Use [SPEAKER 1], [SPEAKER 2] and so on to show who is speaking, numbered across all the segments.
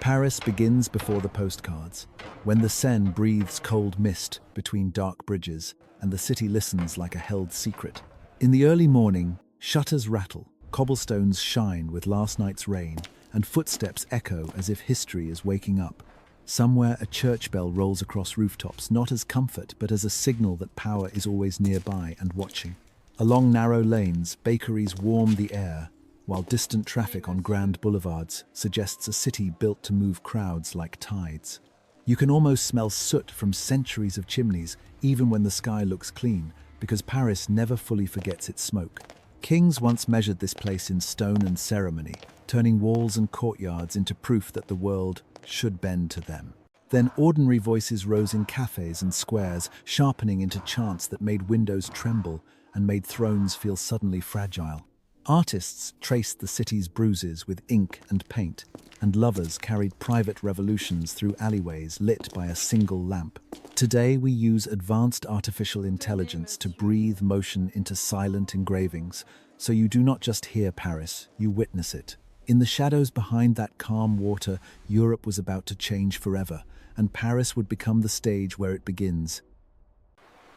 [SPEAKER 1] Paris begins before the postcards, when the Seine breathes cold mist between dark bridges and the city listens like a held secret. In the early morning, shutters rattle, cobblestones shine with last night's rain, and footsteps echo as if history is waking up. Somewhere a church bell rolls across rooftops, not as comfort but as a signal that power is always nearby and watching. Along narrow lanes, bakeries warm the air, while distant traffic on grand boulevards suggests a city built to move crowds like tides. You can almost smell soot from centuries of chimneys, even when the sky looks clean, because Paris never fully forgets its smoke. Kings once measured this place in stone and ceremony, turning walls and courtyards into proof that the world should bend to them. Then ordinary voices rose in cafes and squares, sharpening into chants that made windows tremble and made thrones feel suddenly fragile. Artists traced the city's bruises with ink and paint, and lovers carried private revolutions through alleyways lit by a single lamp. Today we use advanced artificial intelligence to breathe motion into silent engravings, so you do not just hear Paris, you witness it. In the shadows behind that calm water, Europe was about to change forever, and Paris would become the stage where it begins.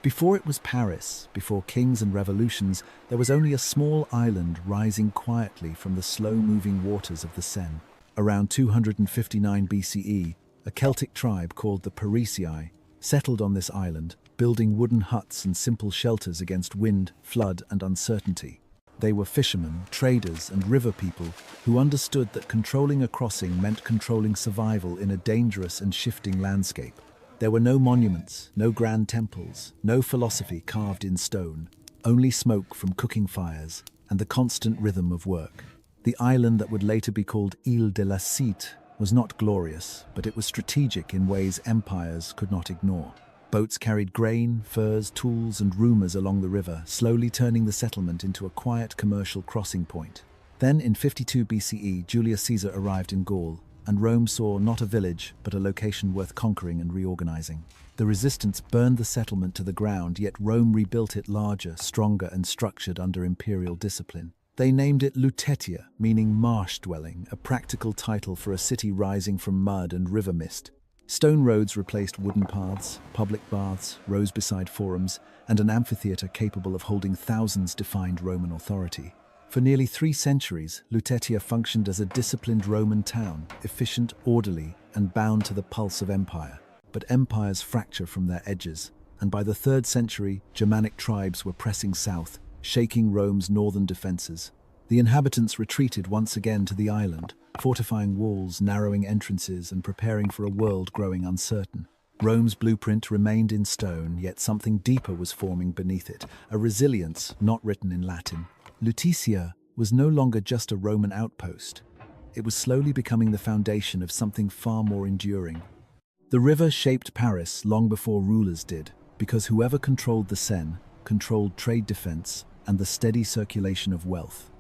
[SPEAKER 1] Before it was Paris, before kings and revolutions, there was only a small island rising quietly from the slow-moving waters of the Seine. Around 259 BCE, a Celtic tribe called the Parisii settled on this island, building wooden huts and simple shelters against wind, flood, and uncertainty. They were fishermen, traders, and river people who understood that controlling a crossing meant controlling survival in a dangerous and shifting landscape. There were no monuments, no grand temples, no philosophy carved in stone, only smoke from cooking fires and the constant rhythm of work. The island that would later be called Île de la Cité was not glorious, but it was strategic in ways empires could not ignore. Boats carried grain, furs, tools, and rumors along the river, slowly turning the settlement into a quiet commercial crossing point. Then, in 52 BCE, Julius Caesar arrived in Gaul, and Rome saw not a village, but a location worth conquering and reorganizing. The resistance burned the settlement to the ground, yet Rome rebuilt it larger, stronger, and structured under imperial discipline. They named it Lutetia, meaning marsh dwelling, a practical title for a city rising from mud and river mist. Stone roads replaced wooden paths, public baths rose beside forums, and an amphitheater capable of holding thousands defined Roman authority. For nearly 3 centuries, Lutetia functioned as a disciplined Roman town, efficient, orderly, and bound to the pulse of empire. But empires fracture from their edges, and by the 3rd century, Germanic tribes were pressing south, shaking Rome's northern defenses. The inhabitants retreated once again to the island, fortifying walls, narrowing entrances, and preparing for a world growing uncertain. Rome's blueprint remained in stone, yet something deeper was forming beneath it, a resilience not written in Latin. Lutetia was no longer just a Roman outpost. It was slowly becoming the foundation of something far more enduring. The river shaped Paris long before rulers did, because whoever controlled the Seine controlled trade defense and the steady circulation of wealth.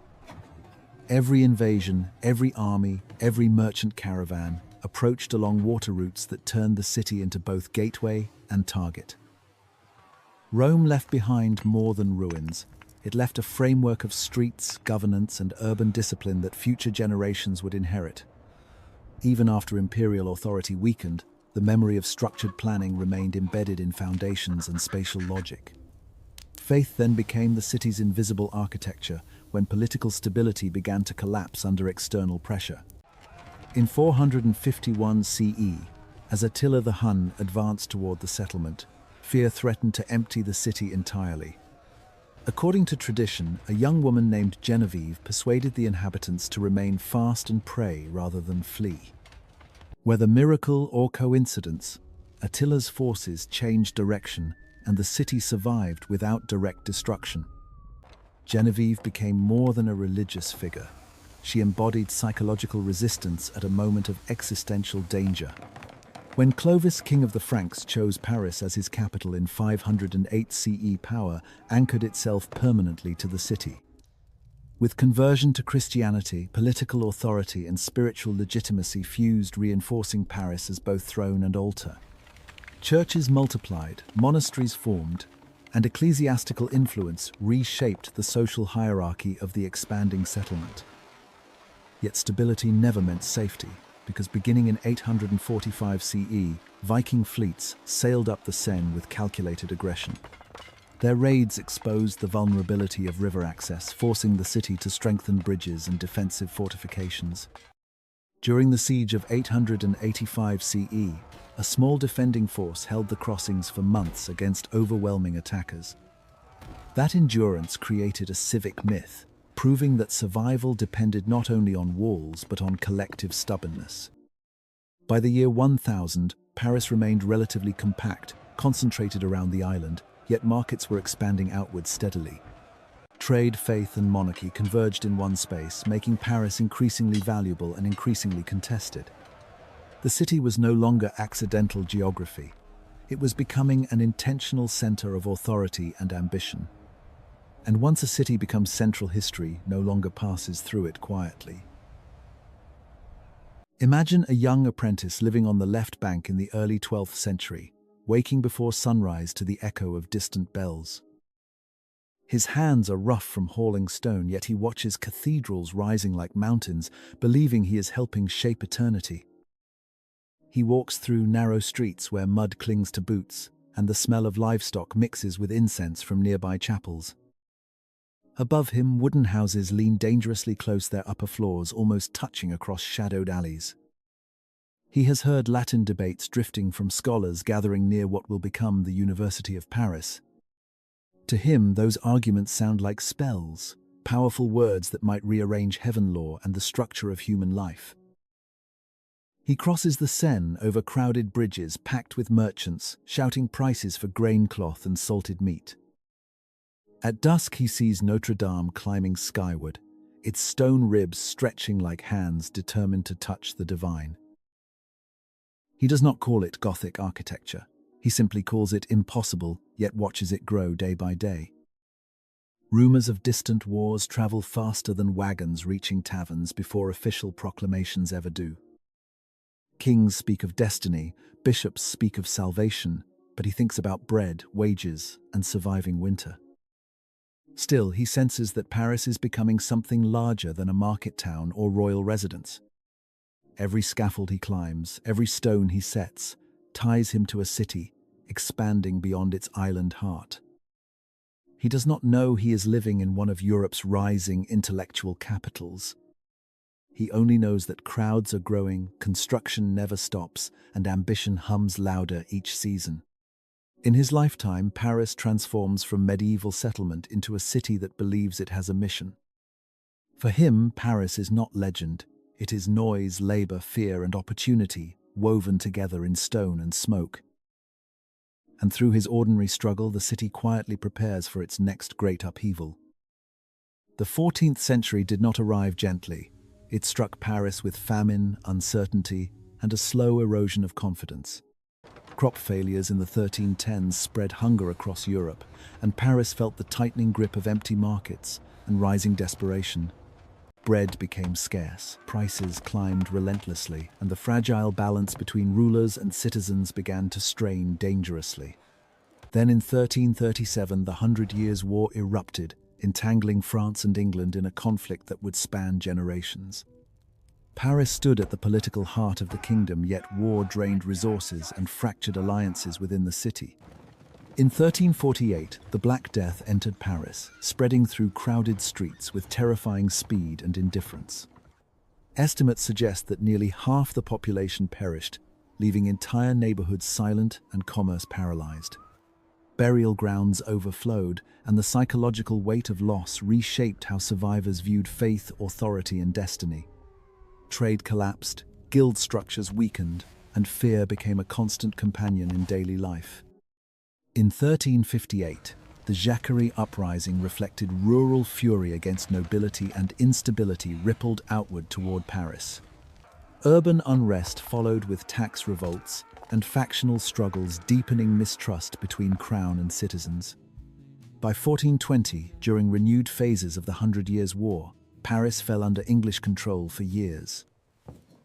[SPEAKER 1] Every invasion, every army, every merchant caravan approached along water routes that turned the city into both gateway and target. Rome left behind more than ruins. It left a framework of streets, governance, and urban discipline that future generations would inherit. Even after imperial authority weakened, the memory of structured planning remained embedded in foundations and spatial logic. Faith then became the city's invisible architecture when political stability began to collapse under external pressure. In 451 CE, as Attila the Hun advanced toward the settlement, fear threatened to empty the city entirely. According to tradition, a young woman named Genevieve persuaded the inhabitants to remain fast and pray rather than flee. Whether miracle or coincidence, Attila's forces changed direction and the city survived without direct destruction. Genevieve became more than a religious figure. She embodied psychological resistance at a moment of existential danger. When Clovis, king of the Franks, chose Paris as his capital in 508 CE, power anchored itself permanently to the city. With conversion to Christianity, political authority and spiritual legitimacy fused, reinforcing Paris as both throne and altar. Churches multiplied, monasteries formed, and ecclesiastical influence reshaped the social hierarchy of the expanding settlement. Yet stability never meant safety. because beginning in 845 CE, Viking fleets sailed up the Seine with calculated aggression. Their raids exposed the vulnerability of river access, forcing the city to strengthen bridges and defensive fortifications. During the siege of 885 CE, a small defending force held the crossings for months against overwhelming attackers. That endurance created a civic myth, proving that survival depended not only on walls but on collective stubbornness. By the year 1000, Paris remained relatively compact, concentrated around the island, yet markets were expanding outward steadily. Trade, faith, and monarchy converged in one space, making Paris increasingly valuable and increasingly contested. The city was no longer accidental geography. It was becoming an intentional center of authority and ambition. And once a city becomes central, history no longer passes through it quietly. Imagine a young apprentice living on the left bank in the early 12th century, waking before sunrise to the echo of distant bells. His hands are rough from hauling stone, yet he watches cathedrals rising like mountains, believing he is helping shape eternity. He walks through narrow streets where mud clings to boots, and the smell of livestock mixes with incense from nearby chapels. Above him, wooden houses lean dangerously close, their upper floors almost touching across shadowed alleys. He has heard Latin debates drifting from scholars gathering near what will become the University of Paris. To him, those arguments sound like spells, powerful words that might rearrange heaven law and the structure of human life. He crosses the Seine over crowded bridges packed with merchants, shouting prices for grain cloth and salted meat. At dusk, he sees Notre Dame climbing skyward, its stone ribs stretching like hands determined to touch the divine. He does not call it Gothic architecture. He simply calls it impossible, yet watches it grow day by day. Rumors of distant wars travel faster than wagons reaching taverns before official proclamations ever do. Kings speak of destiny, bishops speak of salvation, but he thinks about bread, wages, and surviving winter. Still, he senses that Paris is becoming something larger than a market town or royal residence. Every scaffold he climbs, every stone he sets, ties him to a city, expanding beyond its island heart. He does not know he is living in one of Europe's rising intellectual capitals. He only knows that crowds are growing, construction never stops, and ambition hums louder each season. In his lifetime, Paris transforms from medieval settlement into a city that believes it has a mission. For him, Paris is not legend. It is noise, labor, fear, and opportunity, woven together in stone and smoke. And through his ordinary struggle, the city quietly prepares for its next great upheaval. The 14th century did not arrive gently. It struck Paris with famine, uncertainty, and a slow erosion of confidence. Crop failures in the 1310s spread hunger across Europe, and Paris felt the tightening grip of empty markets and rising desperation. Bread became scarce, prices climbed relentlessly, and the fragile balance between rulers and citizens began to strain dangerously. Then in 1337, the Hundred Years' War erupted, entangling France and England in a conflict that would span generations. Paris stood at the political heart of the kingdom, yet war drained resources and fractured alliances within the city. In 1348, the Black Death entered Paris, spreading through crowded streets with terrifying speed and indifference. Estimates suggest that nearly half the population perished, leaving entire neighborhoods silent and commerce paralyzed. Burial grounds overflowed, and the psychological weight of loss reshaped how survivors viewed faith, authority, and destiny. Trade collapsed, guild structures weakened, and fear became a constant companion in daily life. In 1358, the Jacquerie uprising reflected rural fury against nobility, and instability rippled outward toward Paris. Urban unrest followed with tax revolts and factional struggles, deepening mistrust between crown and citizens. By 1420, during renewed phases of the Hundred Years' War, Paris fell under English control for years.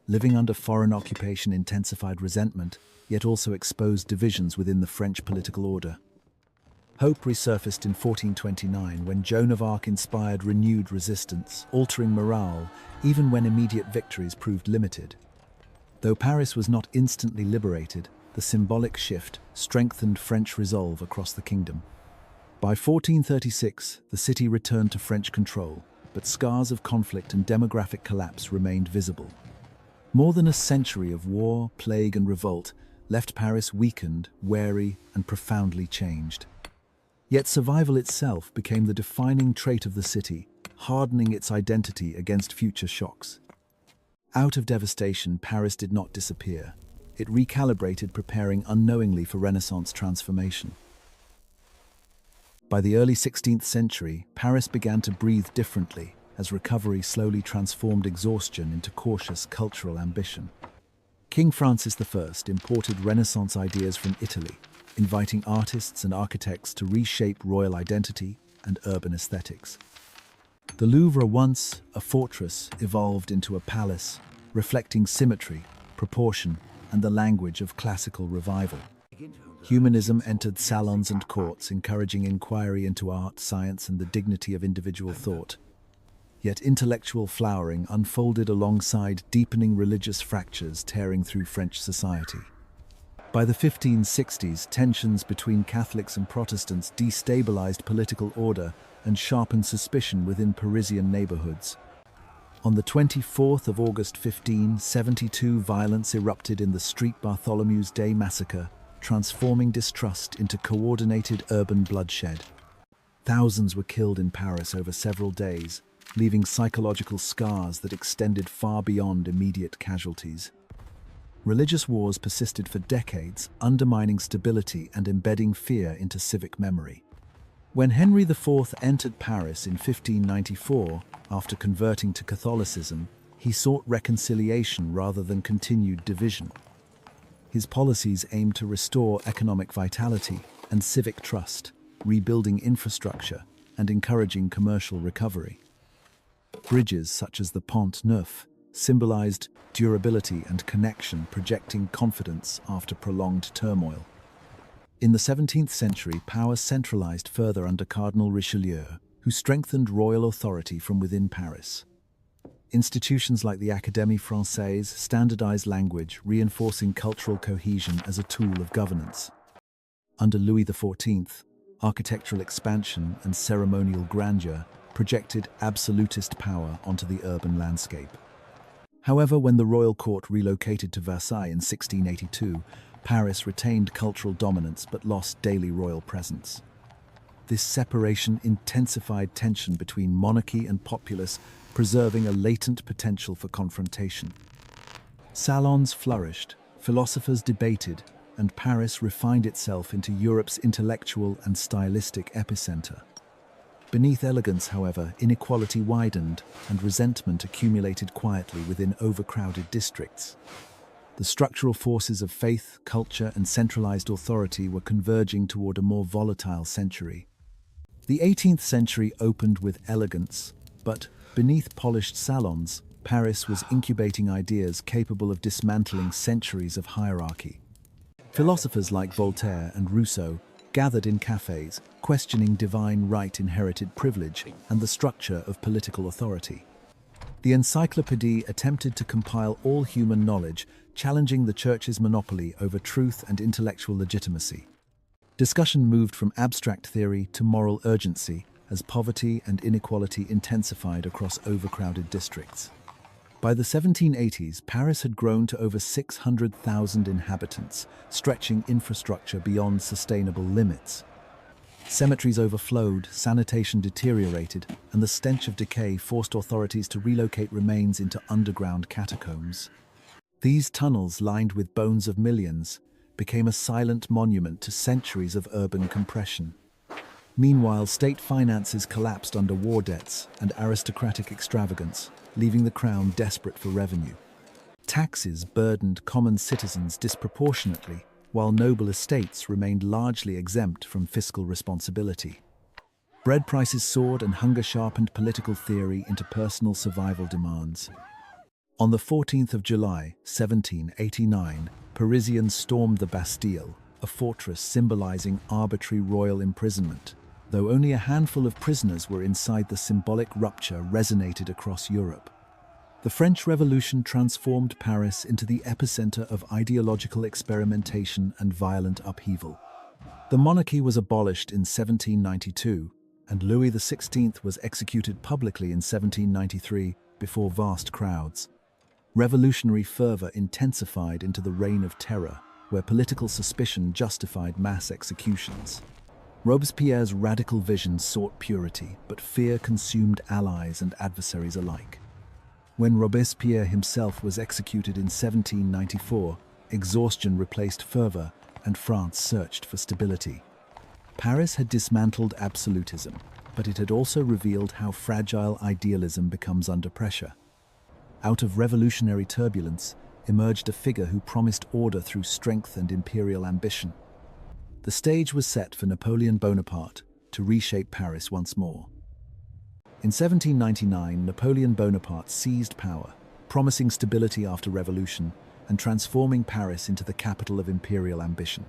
[SPEAKER 1] Living under foreign occupation intensified resentment, yet also exposed divisions within the French political order. Hope resurfaced in 1429 when Joan of Arc inspired renewed resistance, altering morale even when immediate victories proved limited. Though Paris was not instantly liberated, the symbolic shift strengthened French resolve across the kingdom. By 1436, the city returned to French control, but scars of conflict and demographic collapse remained visible. More than a century of war, plague, and revolt left Paris weakened, wary, and profoundly changed. Yet survival itself became the defining trait of the city, hardening its identity against future shocks. Out of devastation, Paris did not disappear. It recalibrated, preparing unknowingly for Renaissance transformation. By the early 16th century, Paris began to breathe differently as recovery slowly transformed exhaustion into cautious cultural ambition. King Francis I imported Renaissance ideas from Italy, inviting artists and architects to reshape royal identity and urban aesthetics. The Louvre, once a fortress, evolved into a palace, reflecting symmetry, proportion, and the language of classical revival. Humanism entered salons and courts, encouraging inquiry into art, science, and the dignity of individual thought. Yet intellectual flowering unfolded alongside deepening religious fractures tearing through French society. By the 1560s, tensions between Catholics and Protestants destabilized political order and sharpened suspicion within Parisian neighborhoods. On the 24th of August 1572, violence erupted in the Street Bartholomew's Day massacre, transforming distrust into coordinated urban bloodshed. Thousands were killed in Paris over several days, leaving psychological scars that extended far beyond immediate casualties. Religious wars persisted for decades, undermining stability and embedding fear into civic memory. When Henry IV entered Paris in 1594, after converting to Catholicism, he sought reconciliation rather than continued division. His policies aimed to restore economic vitality and civic trust, rebuilding infrastructure and encouraging commercial recovery. Bridges such as the Pont Neuf symbolized durability and connection, projecting confidence after prolonged turmoil. In the 17th century, power centralized further under Cardinal Richelieu, who strengthened royal authority from within Paris. Institutions like the Académie Française standardized language, reinforcing cultural cohesion as a tool of governance. Under Louis XIV, architectural expansion and ceremonial grandeur projected absolutist power onto the urban landscape. However, when the royal court relocated to Versailles in 1682, Paris retained cultural dominance but lost daily royal presence. This separation intensified tension between monarchy and populace, preserving a latent potential for confrontation. Salons flourished, philosophers debated, and Paris refined itself into Europe's intellectual and stylistic epicenter. Beneath elegance, however, inequality widened and resentment accumulated quietly within overcrowded districts. The structural forces of faith, culture, and centralized authority were converging toward a more volatile century. The 18th century opened with elegance, but beneath polished salons, Paris was incubating ideas capable of dismantling centuries of hierarchy. Philosophers like Voltaire and Rousseau gathered in cafes, questioning divine right, inherited privilege, and the structure of political authority. The Encyclopédie attempted to compile all human knowledge, challenging the Church's monopoly over truth and intellectual legitimacy. Discussion moved from abstract theory to moral urgency as poverty and inequality intensified across overcrowded districts. By the 1780s, Paris had grown to over 600,000 inhabitants, stretching infrastructure beyond sustainable limits. Cemeteries overflowed, sanitation deteriorated, and the stench of decay forced authorities to relocate remains into underground catacombs. These tunnels, lined with bones of millions, became a silent monument to centuries of urban compression. Meanwhile, state finances collapsed under war debts and aristocratic extravagance, leaving the crown desperate for revenue. Taxes burdened common citizens disproportionately, while noble estates remained largely exempt from fiscal responsibility. Bread prices soared and hunger sharpened political theory into personal survival demands. On the 14th of July, 1789, Parisians stormed the Bastille, a fortress symbolizing arbitrary royal imprisonment. Though only a handful of prisoners were inside, the symbolic rupture resonated across Europe. The French Revolution transformed Paris into the epicenter of ideological experimentation and violent upheaval. The monarchy was abolished in 1792, and Louis XVI was executed publicly in 1793 before vast crowds. Revolutionary fervor intensified into the Reign of Terror, where political suspicion justified mass executions. Robespierre's radical vision sought purity, but fear consumed allies and adversaries alike. When Robespierre himself was executed in 1794, exhaustion replaced fervor, and France searched for stability. Paris had dismantled absolutism, but it had also revealed how fragile idealism becomes under pressure. Out of revolutionary turbulence emerged a figure who promised order through strength and imperial ambition. The stage was set for Napoleon Bonaparte to reshape Paris once more. In 1799, Napoleon Bonaparte seized power, promising stability after revolution and transforming Paris into the capital of imperial ambition.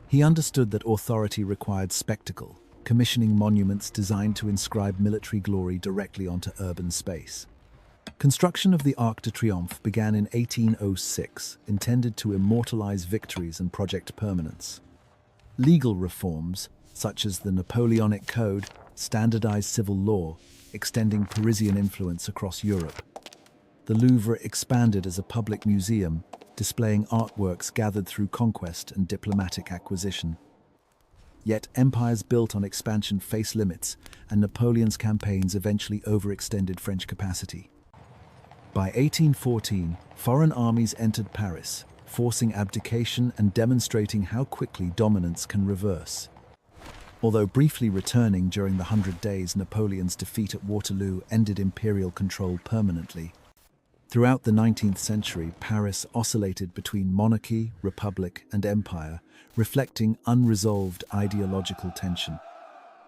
[SPEAKER 1] He understood that authority required spectacle, commissioning monuments designed to inscribe military glory directly onto urban space. Construction of the Arc de Triomphe began in 1806, intended to immortalize victories and project permanence. Legal reforms, such as the Napoleonic Code, standardized civil law, extending Parisian influence across Europe. The Louvre expanded as a public museum, displaying artworks gathered through conquest and diplomatic acquisition. Yet empires built on expansion face limits, and Napoleon's campaigns eventually overextended French capacity. By 1814, foreign armies entered Paris, forcing abdication and demonstrating how quickly dominance can reverse. Although briefly returning during the 100 Days, Napoleon's defeat at Waterloo ended imperial control permanently. Throughout the 19th century, Paris oscillated between monarchy, republic, and empire, reflecting unresolved ideological tension.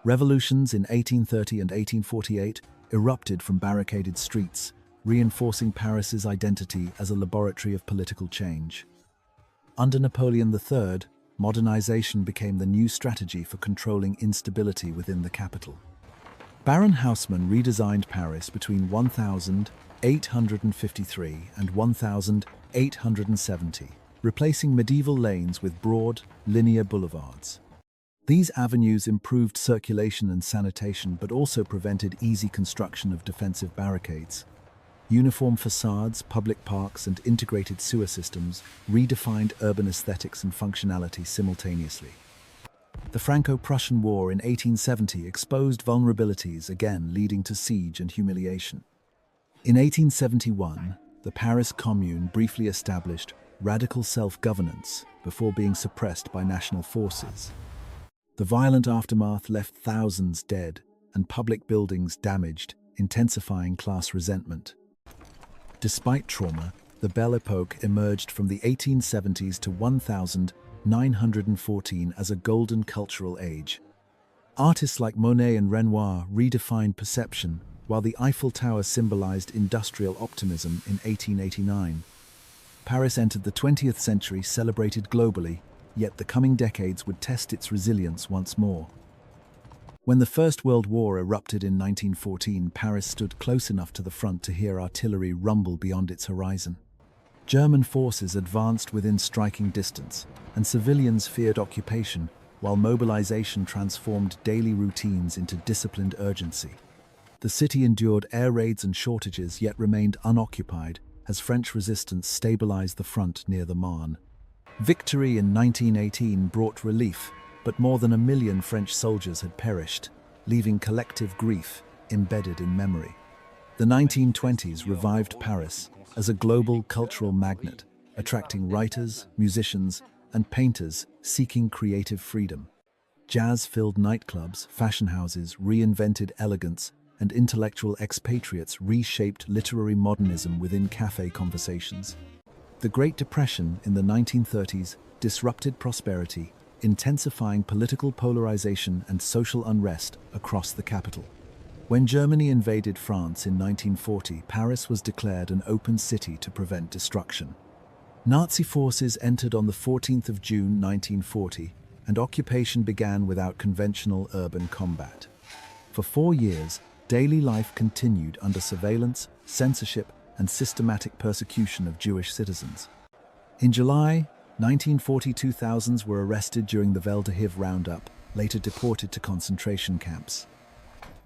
[SPEAKER 1] Revolutions in 1830 and 1848 erupted from barricaded streets, reinforcing Paris's identity as a laboratory of political change. Under Napoleon III, modernization became the new strategy for controlling instability within the capital. Baron Haussmann redesigned Paris between 1853 and 1870, replacing medieval lanes with broad, linear boulevards. These avenues improved circulation and sanitation, but also prevented easy construction of defensive barricades. Uniform facades, public parks, and integrated sewer systems redefined urban aesthetics and functionality simultaneously. The Franco-Prussian War in 1870 exposed vulnerabilities, again leading to siege and humiliation. In 1871, the Paris Commune briefly established radical self-governance before being suppressed by national forces. The violent aftermath left thousands dead and public buildings damaged, intensifying class resentment. Despite trauma, the Belle Epoque emerged from the 1870s to 1914 as a golden cultural age. Artists like Monet and Renoir redefined perception, while the Eiffel Tower symbolized industrial optimism in 1889. Paris entered the 20th century celebrated globally, yet the coming decades would test its resilience once more. When the First World War erupted in 1914, Paris stood close enough to the front to hear artillery rumble beyond its horizon. German forces advanced within striking distance, and civilians feared occupation, while mobilization transformed daily routines into disciplined urgency. The city endured air raids and shortages, yet remained unoccupied as French resistance stabilized the front near the Marne. Victory in 1918 brought relief, but more than 1 million French soldiers had perished, leaving collective grief embedded in memory. The 1920s revived Paris as a global cultural magnet, attracting writers, musicians, and painters seeking creative freedom. Jazz-filled nightclubs, fashion houses, reinvented elegance, and intellectual expatriates reshaped literary modernism within café conversations. The Great Depression in the 1930s disrupted prosperity, intensifying political polarization and social unrest across the capital. When Germany invaded France in 1940, Paris was declared an open city to prevent destruction. Nazi forces entered on the 14th of June 1940, and occupation began without conventional urban combat. For 4 years, daily life continued under surveillance, censorship, and systematic persecution of Jewish citizens. In July 1942, thousands were arrested during the Veldehiv roundup, later deported to concentration camps.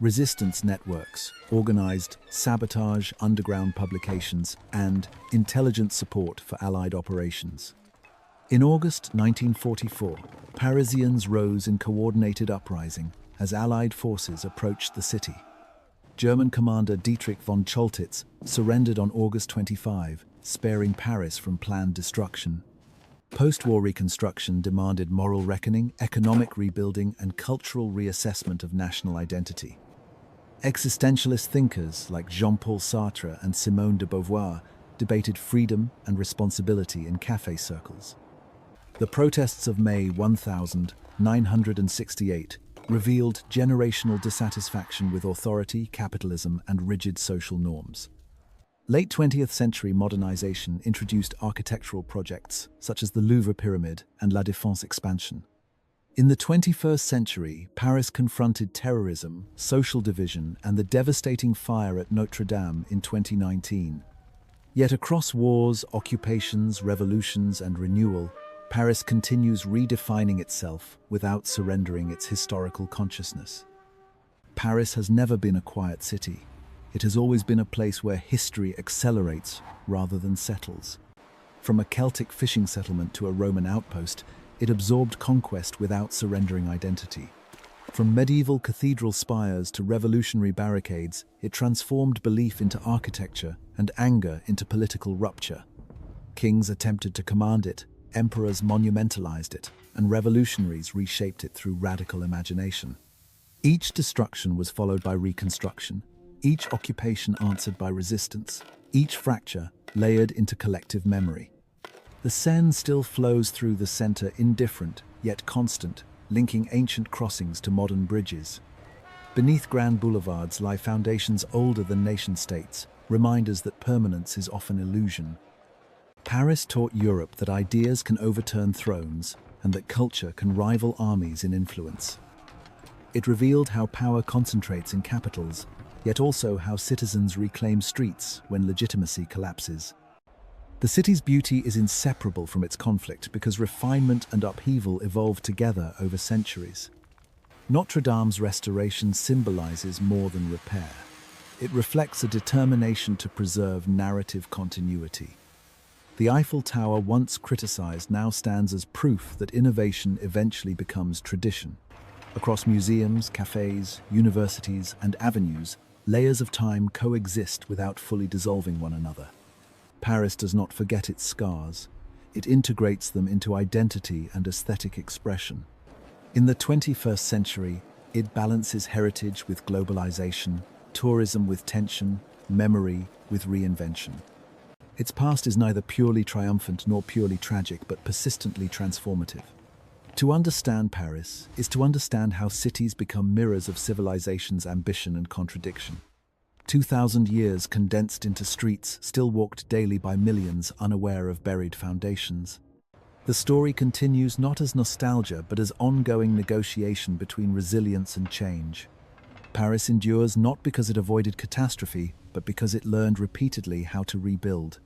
[SPEAKER 1] Resistance networks organized sabotage, underground publications, and intelligence support for Allied operations. In August 1944, Parisians rose in coordinated uprising as Allied forces approached the city. German commander Dietrich von Choltitz surrendered on August 25, sparing Paris from planned destruction. Post-war reconstruction demanded moral reckoning, economic rebuilding, and cultural reassessment of national identity. Existentialist thinkers like Jean-Paul Sartre and Simone de Beauvoir debated freedom and responsibility in café circles. The protests of May 1968 revealed generational dissatisfaction with authority, capitalism, and rigid social norms. Late 20th century modernization introduced architectural projects such as the Louvre Pyramid and La Défense expansion. In the 21st century, Paris confronted terrorism, social division, and the devastating fire at Notre Dame in 2019. Yet across wars, occupations, revolutions, and renewal, Paris continues redefining itself without surrendering its historical consciousness. Paris has never been a quiet city. It has always been a place where history accelerates rather than settles. From a Celtic fishing settlement to a Roman outpost, it absorbed conquest without surrendering identity. From medieval cathedral spires to revolutionary barricades, it transformed belief into architecture and anger into political rupture. Kings attempted to command it, emperors monumentalized it, and revolutionaries reshaped it through radical imagination. Each destruction was followed by reconstruction, each occupation answered by resistance, each fracture layered into collective memory. The Seine still flows through the center, indifferent yet constant, linking ancient crossings to modern bridges. Beneath grand boulevards lie foundations older than nation-states, reminders that permanence is often illusion. Paris taught Europe that ideas can overturn thrones and that culture can rival armies in influence. It revealed how power concentrates in capitals, yet also how citizens reclaim streets when legitimacy collapses. The city's beauty is inseparable from its conflict because refinement and upheaval evolved together over centuries. Notre Dame's restoration symbolizes more than repair. It reflects a determination to preserve narrative continuity. The Eiffel Tower, once criticized, now stands as proof that innovation eventually becomes tradition. Across museums, cafes, universities, and avenues, layers of time coexist without fully dissolving one another. Paris does not forget its scars. It integrates them into identity and aesthetic expression. In the 21st century, it balances heritage with globalization, tourism with tension, memory with reinvention. Its past is neither purely triumphant nor purely tragic, but persistently transformative. To understand Paris is to understand how cities become mirrors of civilization's ambition and contradiction. 2,000 years condensed into streets still walked daily by millions unaware of buried foundations. The story continues not as nostalgia but as ongoing negotiation between resilience and change. Paris endures not because it avoided catastrophe, but because it learned repeatedly how to rebuild.